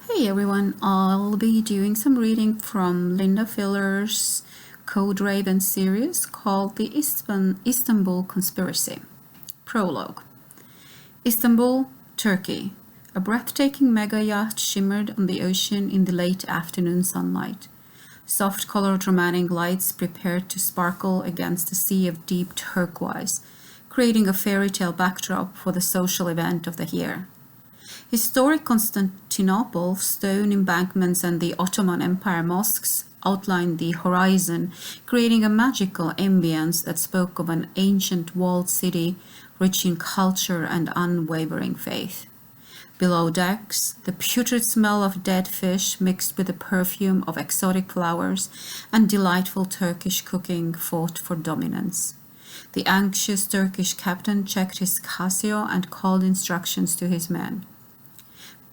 Hey everyone, I'll be doing some reading from Lynda Filler's Code Raven series called The Istanbul Conspiracy. Prologue. Istanbul, Turkey. A breathtaking mega yacht shimmered on the ocean in the late afternoon sunlight. Soft-colored romantic lights prepared to sparkle against a sea of deep turquoise, creating a fairy tale backdrop for the social event of the year. Historic Constantinople, stone embankments, and the Ottoman Empire mosques outlined the horizon, creating a magical ambience that spoke of an ancient walled city rich in culture and unwavering faith. Below decks, the putrid smell of dead fish mixed with the perfume of exotic flowers and delightful Turkish cooking fought for dominance. The anxious Turkish captain checked his Casio and called instructions to his men.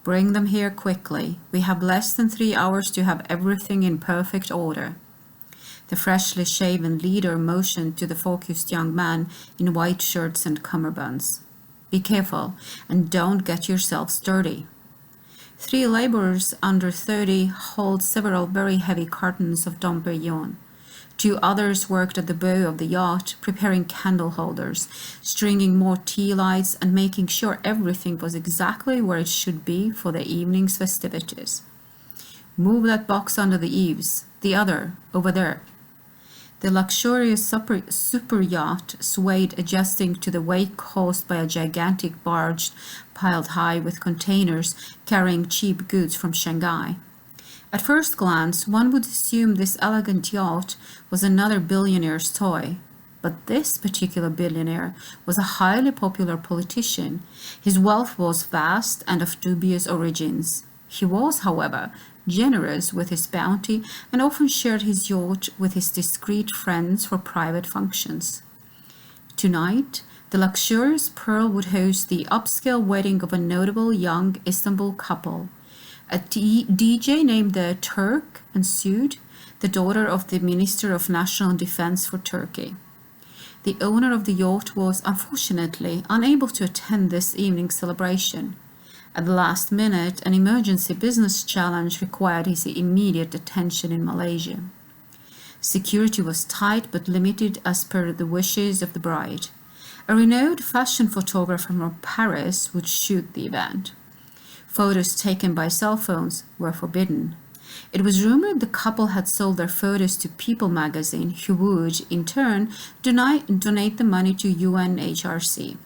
Bring them here quickly. We have less than 3 hours to have everything in perfect order. The freshly shaven leader motioned to the focused young man in white shirts and cummerbunds. Be careful and don't get yourselves dirty. 3 laborers under 30 hauled several very heavy cartons of Dom Perignon. 2 others worked at the bow of the yacht, preparing candle holders, stringing more tea lights, and making sure everything was exactly where it should be for the evening's festivities. Move that box under the eaves. The other, over there. The luxurious super yacht swayed, adjusting to the wake caused by a gigantic barge piled high with containers carrying cheap goods from Shanghai. At first glance, one would assume this elegant yacht was another billionaire's toy. But this particular billionaire was a highly popular politician. His wealth was vast and of dubious origins. He was, however, generous with his bounty and often shared his yacht with his discreet friends for private functions. Tonight, the luxurious Pearl would host the upscale wedding of a notable young Istanbul couple. A DJ named the Turk ensued, the daughter of the Minister of National Defense for Turkey. The owner of the yacht was, unfortunately, unable to attend this evening's celebration. At the last minute, an emergency business challenge required his immediate attention in Malaysia. Security was tight but limited as per the wishes of the bride. A renowned fashion photographer from Paris would shoot the event. Photos taken by cell phones were forbidden. It was rumored the couple had sold their photos to People magazine, who would, in turn, donate the money to UNHRC.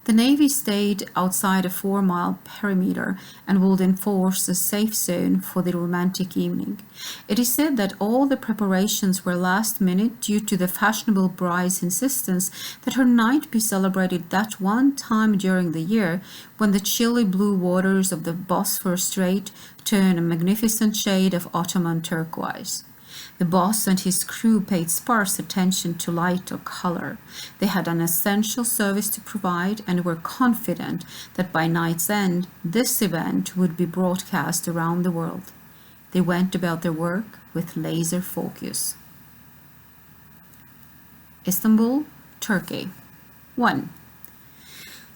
The Navy stayed outside a 4-mile perimeter and would enforce a safe zone for the romantic evening. It is said that all the preparations were last minute due to the fashionable bride's insistence that her night be celebrated that one time during the year when the chilly blue waters of the Bosphorus Strait turn a magnificent shade of Ottoman turquoise. The boss and his crew paid sparse attention to light or color. They had an essential service to provide and were confident that by night's end, this event would be broadcast around the world. They went about their work with laser focus. Istanbul, Turkey. 1.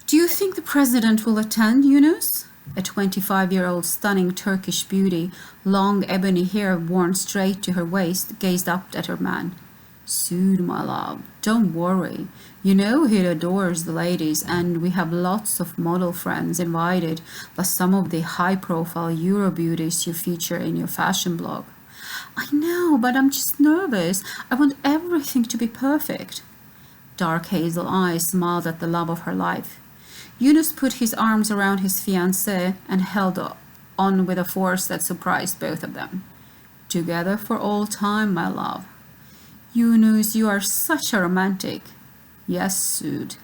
Do you think the president will attend, Yunus? A 25-year-old stunning Turkish beauty, long ebony hair worn straight to her waist, gazed up at her man. Sood, my love, don't worry. You know he adores the ladies, and we have lots of model friends invited, plus some of the high-profile Euro beauties you feature in your fashion blog. I know, but I'm just nervous. I want everything to be perfect. Dark hazel eyes smiled at the love of her life. Yunus put his arms around his fiancée and held on with a force that surprised both of them. Together for all time, my love. Yunus, you are such a romantic. Yes, Sood.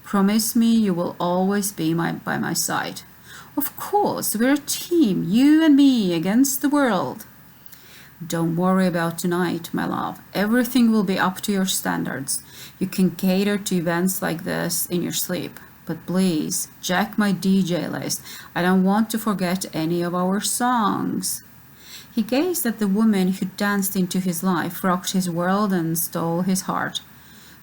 Promise me you will always be by my side. Of course, we're a team, you and me against the world. Don't worry about tonight, my love. Everything will be up to your standards. You can cater to events like this in your sleep. But please, check my DJ list. I don't want to forget any of our songs. He gazed at the woman who danced into his life, rocked his world, and stole his heart.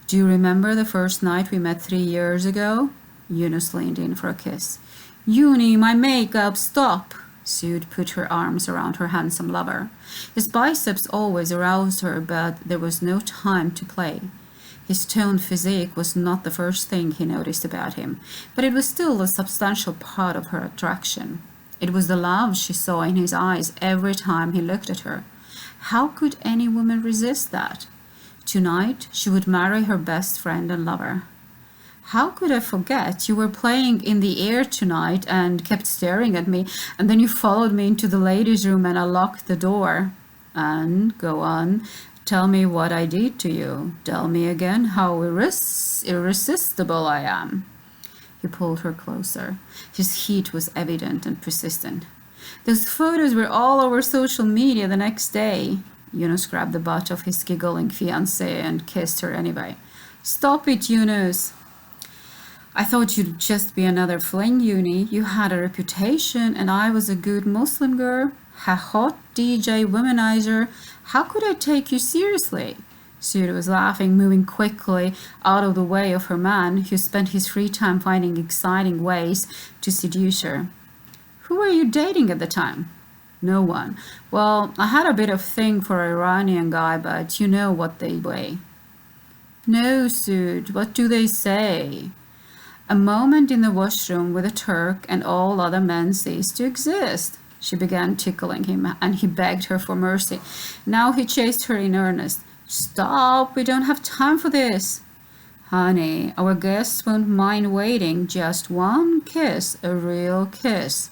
Do you remember the first night we met 3 years ago? Yunus leaned in for a kiss. Uni, my makeup, stop! Sude put her arms around her handsome lover. His biceps always aroused her, but there was no time to play. His toned physique was not the first thing he noticed about him, but it was still a substantial part of her attraction. It was the love she saw in his eyes every time he looked at her. How could any woman resist that? Tonight she would marry her best friend and lover. How could I forget? You were playing in the air tonight and kept staring at me, and then you followed me into the ladies' room and I locked the door. And, go on, tell me what I did to you. Tell me again how irresistible I am. He pulled her closer. His heat was evident and persistent. Those photos were all over social media the next day. Yunus grabbed the butt of his giggling fiancée and kissed her anyway. Stop it, Yunus. I thought you'd just be another fling, Uni. You had a reputation and I was a good Muslim girl, a hot DJ womanizer. How could I take you seriously? Sude was laughing, moving quickly out of the way of her man, who spent his free time finding exciting ways to seduce her. Who were you dating at the time? No one. Well, I had a bit of thing for an Iranian guy, but you know what they weigh. No, Sude, what do they say? A moment in the washroom with a Turk and all other men ceased to exist. She began tickling him, and he begged her for mercy. Now he chased her in earnest. Stop, we don't have time for this. Honey, our guests won't mind waiting. Just one kiss, a real kiss.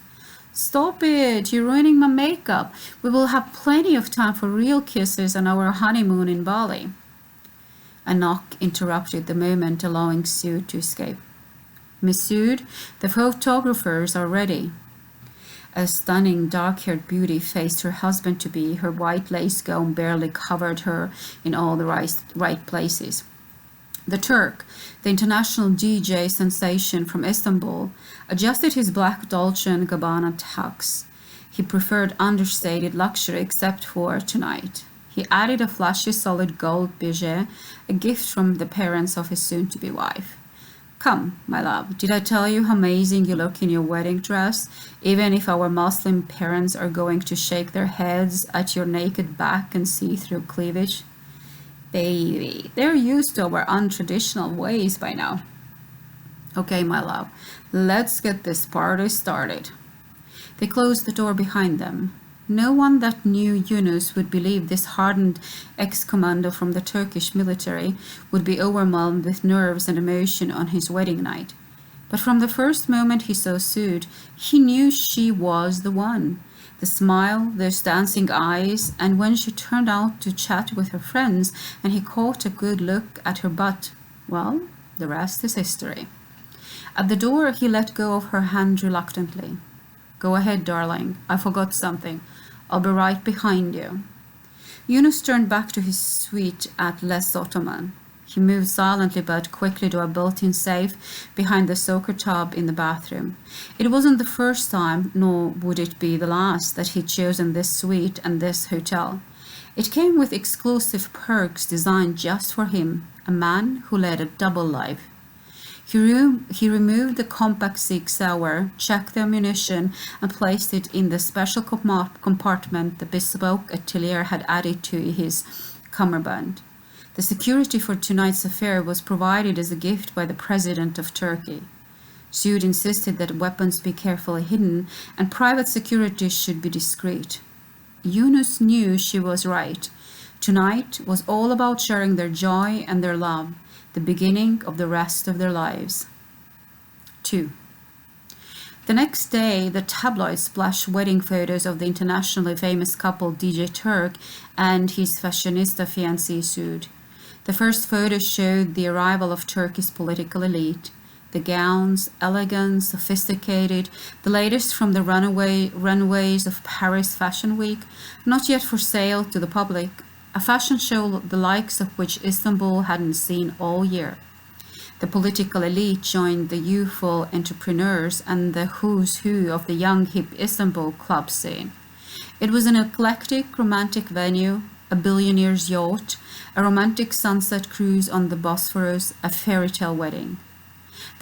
Stop it, you're ruining my makeup. We will have plenty of time for real kisses on our honeymoon in Bali. A knock interrupted the moment, allowing Sude to escape. Miss Sude, the photographers are ready. A stunning dark-haired beauty faced her husband-to-be. Her white lace gown barely covered her in all the right places. The Turk, the international DJ sensation from Istanbul, adjusted his black Dolce & Gabbana tux. He preferred understated luxury except for tonight. He added a flashy solid gold bijou, a gift from the parents of his soon-to-be wife. Come, my love, did I tell you how amazing you look in your wedding dress, even if our Muslim parents are going to shake their heads at your naked back and see-through cleavage? Baby, they're used to our untraditional ways by now. Okay, my love, let's get this party started. They closed the door behind them. No one that knew Yunus would believe this hardened ex-commando from the Turkish military would be overwhelmed with nerves and emotion on his wedding night. But from the first moment he saw Sude, he knew she was the one. The smile, those dancing eyes, and when she turned out to chat with her friends and he caught a good look at her butt, well, the rest is history. At the door, he let go of her hand reluctantly. Go ahead, darling. I forgot something. I'll be right behind you. Yunus turned back to his suite at Les Ottoman. He moved silently but quickly to a built-in safe behind the soaker tub in the bathroom. It wasn't the first time, nor would it be the last, that he'd chosen this suite and this hotel. It came with exclusive perks designed just for him, a man who led a double life. He removed the compact Sig Sauer, checked the ammunition, and placed it in the special compartment the bespoke atelier had added to his cummerbund. The security for tonight's affair was provided as a gift by the President of Turkey. Sude insisted that weapons be carefully hidden and private security should be discreet. Yunus knew she was right. Tonight was all about sharing their joy and their love, the beginning of the rest of their lives. 2. The next day, the tabloids splashed wedding photos of the internationally famous couple DJ Turk and his fashionista fiancée Sude. The first photos showed the arrival of Turkey's political elite. The gowns, elegant, sophisticated, the latest from the runways of Paris Fashion Week, not yet for sale to the public, a fashion show the likes of which Istanbul hadn't seen all year. The political elite joined the youthful entrepreneurs and the who's who of the young hip Istanbul club scene. It was an eclectic, romantic venue, a billionaire's yacht, a romantic sunset cruise on the Bosphorus, a fairy tale wedding.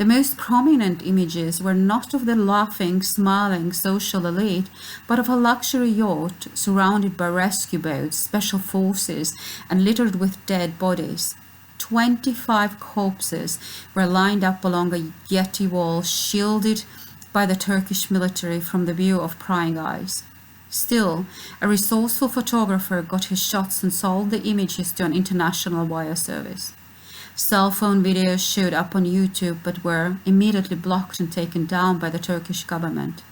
The most prominent images were not of the laughing, smiling social elite, but of a luxury yacht surrounded by rescue boats, special forces, and littered with dead bodies. 25 corpses were lined up along a jetty wall, shielded by the Turkish military from the view of prying eyes. Still, a resourceful photographer got his shots and sold the images to an international wire service. Cell phone videos showed up on YouTube but were immediately blocked and taken down by the Turkish government.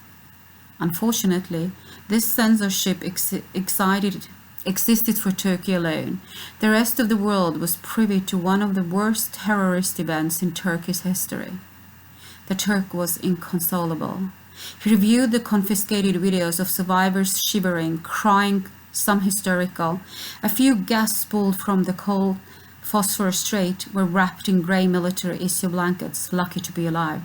Unfortunately, this censorship existed for Turkey alone. The rest of the world was privy to one of the worst terrorist events in Turkey's history. The Turk was inconsolable. He reviewed the confiscated videos of survivors shivering, crying, some hysterical. A few gasps pulled from the cold phosphorus strait were wrapped in grey military issue blankets, lucky to be alive.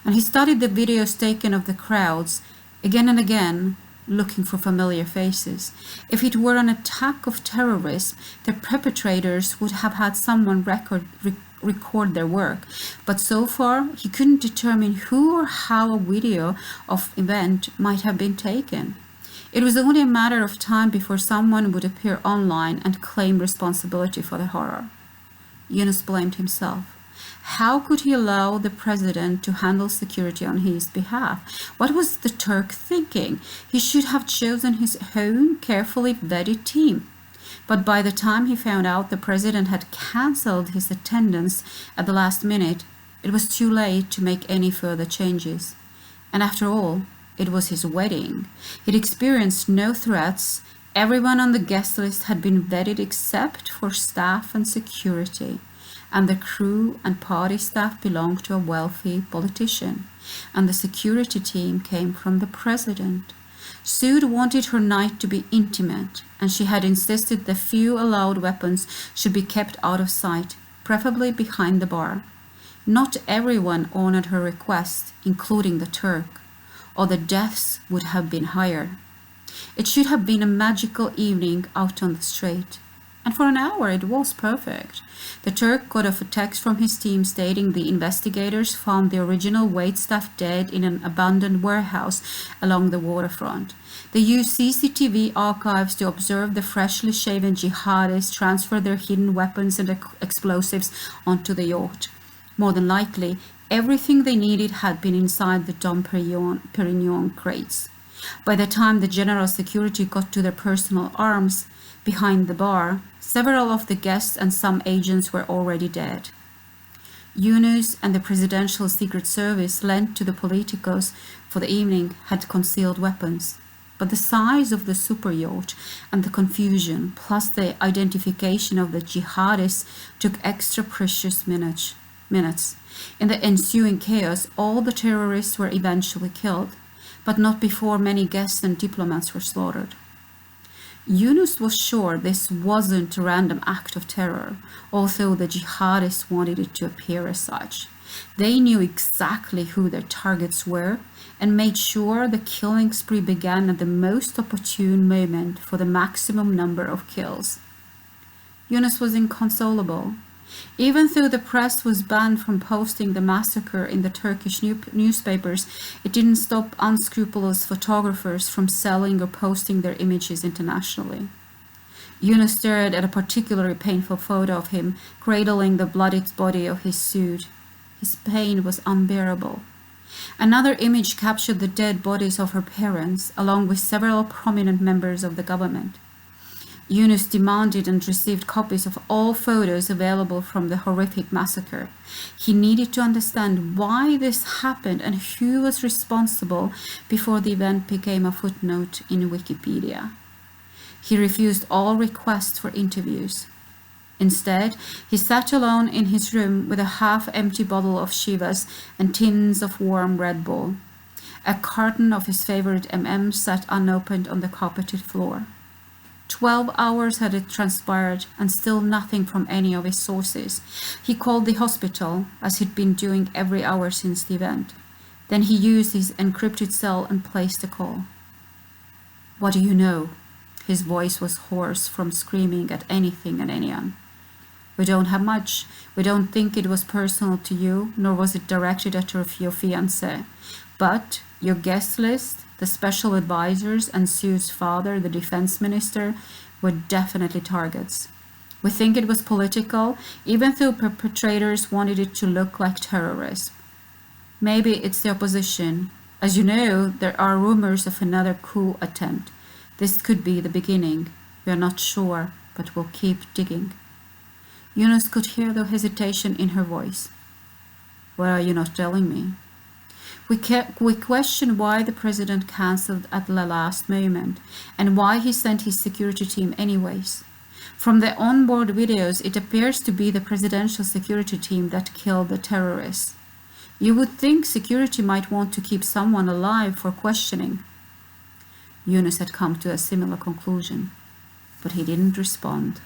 And he studied the videos taken of the crowds, again and again, looking for familiar faces. If it were an attack of terrorism, the perpetrators would have had someone record their work, but so far he couldn't determine who or how a video of event might have been taken. It was only a matter of time before someone would appear online and claim responsibility for the horror. Yunus blamed himself. How could he allow the president to handle security on his behalf? What was the Turk thinking? He should have chosen his own carefully vetted team. But by the time he found out the president had cancelled his attendance at the last minute, it was too late to make any further changes. And after all, it was his wedding. He'd experienced no threats. Everyone on the guest list had been vetted except for staff and security. And the crew and party staff belonged to a wealthy politician. And the security team came from the president. Sood wanted her night to be intimate, and she had insisted the few allowed weapons should be kept out of sight, preferably behind the bar. Not everyone honored her request, including the Turk, or the deaths would have been higher. It should have been a magical evening out on the strait. And for an hour it was perfect. The Turk got off a text from his team stating the investigators found the original waitstaff dead in an abandoned warehouse along the waterfront. They used CCTV archives to observe the freshly shaven jihadists transfer their hidden weapons and explosives onto the yacht. More than likely, everything they needed had been inside the Dom Perignon crates. By the time the general security got to their personal arms behind the bar, several of the guests and some agents were already dead. Yunus and the Presidential Secret Service lent to the politicos for the evening had concealed weapons. But the size of the super yacht and the confusion, plus the identification of the jihadists, took extra precious minutes. In the ensuing chaos, all the terrorists were eventually killed, but not before many guests and diplomats were slaughtered. Yunus was sure this wasn't a random act of terror, although the jihadists wanted it to appear as such. They knew exactly who their targets were and made sure the killing spree began at the most opportune moment for the maximum number of kills. Yunus was inconsolable. Even though the press was banned from posting the massacre in the Turkish newspapers, it didn't stop unscrupulous photographers from selling or posting their images internationally. Yunus stared at a particularly painful photo of him cradling the bloodied body of his Sood. His pain was unbearable. Another image captured the dead bodies of her parents, along with several prominent members of the government. Yunus demanded and received copies of all photos available from the horrific massacre. He needed to understand why this happened and who was responsible before the event became a footnote in Wikipedia. He refused all requests for interviews. Instead, he sat alone in his room with a half-empty bottle of Chivas and tins of warm Red Bull. A carton of his favorite M&Ms sat unopened on the carpeted floor. 12 hours had it transpired, and still nothing from any of his sources. He called the hospital, as he'd been doing every hour since the event. Then he used his encrypted cell and placed a call. "What do you know?" His voice was hoarse from screaming at anything and anyone. We don't have much. We don't think it was personal to you, nor was it directed at your fiancé. But your guest list, the special advisors, and Sue's father, the defense minister, were definitely targets. We think it was political, even though perpetrators wanted it to look like terrorism. Maybe it's the opposition. As you know, there are rumors of another coup attempt. This could be the beginning. We are not sure, but we'll keep digging. Yunus could hear the hesitation in her voice. Why are you not telling me? We question why the president cancelled at the last moment, and why he sent his security team anyways. From the onboard videos, it appears to be the presidential security team that killed the terrorists. You would think security might want to keep someone alive for questioning. Yunus had come to a similar conclusion, but he didn't respond.